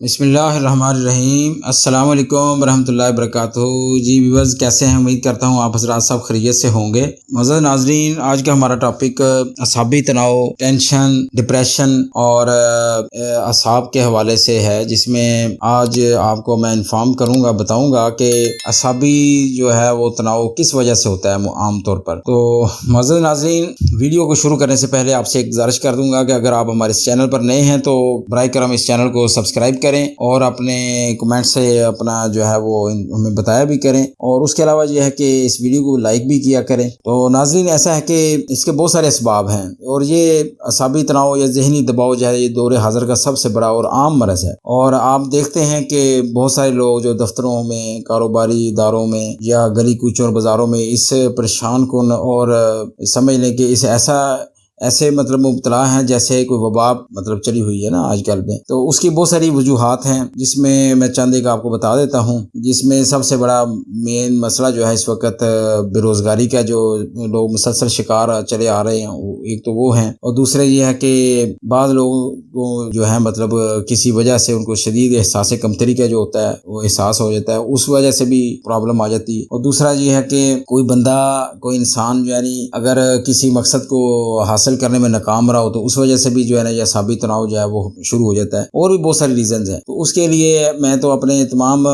بسم اللہ الرحمن الرحیم۔ السلام علیکم ورحمۃ اللہ وبرکاتہ۔ جی ویورز کیسے ہیں؟ امید کرتا ہوں آپ حضرات سب خیریت سے ہوں گے۔ معزز ناظرین، آج کا ہمارا ٹاپک اعصابی تناؤ، ٹینشن، ڈپریشن اور اعصاب کے حوالے سے ہے، جس میں آج آپ کو میں انفارم کروں گا، بتاؤں گا کہ اعصابی جو ہے وہ تناؤ کس وجہ سے ہوتا ہے عام طور پر۔ تو معزز ناظرین، ویڈیو کو شروع کرنے سے پہلے آپ سے ایک گزارش کر دوں گا کہ اگر آپ ہمارے اس چینل پر نئے ہیں تو برائے کرم اس چینل کو سبسکرائب کریں اور اپنے کمنٹ سے اپنا جو ہے وہ ہمیں بتایا بھی کریں، اور اس کے علاوہ یہ ہے کہ اس ویڈیو کو لائک بھی کیا کریں۔ تو ناظرین، ایسا ہے کہ اس کے بہت سارے اسباب ہیں، اور یہ اعصابی تناؤ یا ذہنی دباؤ جو ہے یہ دور حاضر کا سب سے بڑا اور عام مرض ہے۔ اور آپ دیکھتے ہیں کہ بہت سارے لوگ جو دفتروں میں، کاروباری اداروں میں یا گلی کوچوں اور بازاروں میں اس پریشان کن اور سمجھ لیں کہ اس ایسے مبتلا ہیں جیسے کوئی وبا چلی ہوئی ہے نا آج کل میں۔ تو اس کی بہت ساری وجوہات ہیں، جس میں میں چند ایک آپ کو بتا دیتا ہوں۔ جس میں سب سے بڑا مین مسئلہ جو ہے اس وقت بے روزگاری کا، جو لوگ مسلسل شکار چلے آ رہے ہیں، ایک تو وہ ہیں، اور دوسرے یہ ہے کہ بعض لوگوں کو جو ہے کسی وجہ سے ان کو شدید احساس کمتری کا جو ہوتا ہے وہ احساس ہو جاتا ہے، اس وجہ سے بھی پرابلم آ جاتی ہے۔ اور دوسرا یہ ہے کہ کوئی بندہ، کوئی انسان یعنی اگر کسی مقصد کو حاصل کرنے میں ناکام رہا ہو تو اس وجہ سے بھی جو ہے نا یہ اعصابی تناؤ جو ہے وہ شروع ہو جاتا ہے، اور بھی بہت ساری ریزنز ہیں۔ تو اس کے لیے میں تو اپنے تمام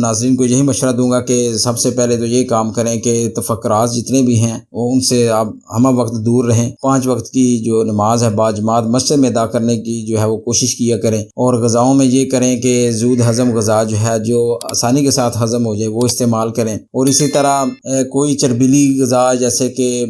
ناظرین کو یہی مشورہ دوں گا کہ سب سے پہلے تو یہ کام کریں کہ تفکرات جتنے بھی ہیں وہ ان سے آپ ہمہ وقت دور رہیں۔ 5 وقت کی جو نماز ہے باجماعت مسجد میں ادا کرنے کی جو ہے وہ کوشش کیا کریں، اور غذاؤں میں یہ کریں کہ زود ہضم غذا جو ہے جو آسانی کے ساتھ ہضم ہو جائے وہ استعمال کریں۔ اور اسی طرح کوئی چربیلی غذا، جیسے کہ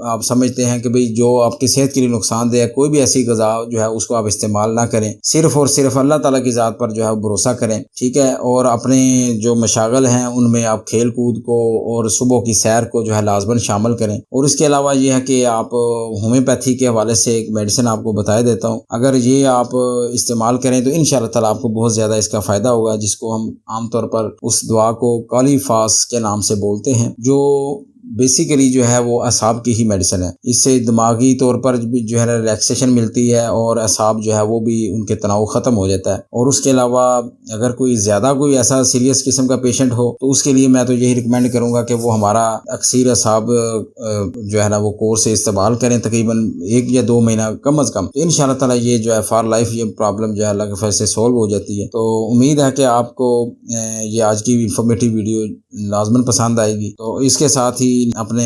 آپ سمجھتے ہیں کہ بھئی جو آپ کی صحت کے لیے نقصان دہ ہے، کوئی بھی ایسی غذا جو ہے اس کو آپ استعمال نہ کریں۔ صرف اور صرف اللہ تعالیٰ کی ذات پر جو ہے بھروسہ کریں، ٹھیک ہے؟ اور اپنے جو مشاغل ہیں ان میں آپ کھیل کود کو اور صبح کی سیر کو جو ہے لازماً شامل کریں۔ اور اس کے علاوہ یہ ہے کہ آپ ہومیوپیتھی کے حوالے سے ایک میڈیسن آپ کو بتا دیتا ہوں، اگر یہ آپ استعمال کریں تو انشاءاللہ تعالیٰ آپ کو بہت زیادہ اس کا فائدہ ہوگا، جس کو ہم عام طور پر اس دعا کو کالی فاس کے نام سے بولتے ہیں، جو بیسیکلی جو ہے وہ اعصاب کی ہی میڈیسن ہے۔ اس سے دماغی طور پر بھی جو ہے ریلیکسیشن ملتی ہے، اور اعصاب جو ہے وہ بھی ان کے تناؤ ختم ہو جاتا ہے۔ اور اس کے علاوہ اگر کوئی ایسا سیریس قسم کا پیشنٹ ہو تو اس کے لیے میں تو یہی ریکمینڈ کروں گا کہ وہ ہمارا اکثیر اعصاب جو ہے نا وہ کورس استعمال کریں، تقریباً 1 یا 2 مہینہ کم از کم، تو انشاءاللہ تعالیٰ یہ جو ہے فار لائف یہ پرابلم جو ہے اللہ کے فضل سے سولو ہو جاتی ہے۔ تو امید ہے کہ آپ کو یہ آج کی انفارمیٹیو ویڈیو لازماً پسند آئے گی۔ تو اس کے ساتھ ہی اپنے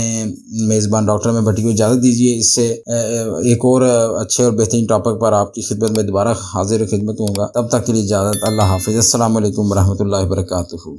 میزبان ڈاکٹر میں بھٹی کو اجازت دیجیے، اس سے ایک اور اچھے اور بہترین ٹاپک پر آپ کی خدمت میں دوبارہ حاضر خدمت ہوں گا۔ تب تک کے لیے اجازت، اللہ حافظ، السلام علیکم ورحمۃ اللہ وبرکاتہ۔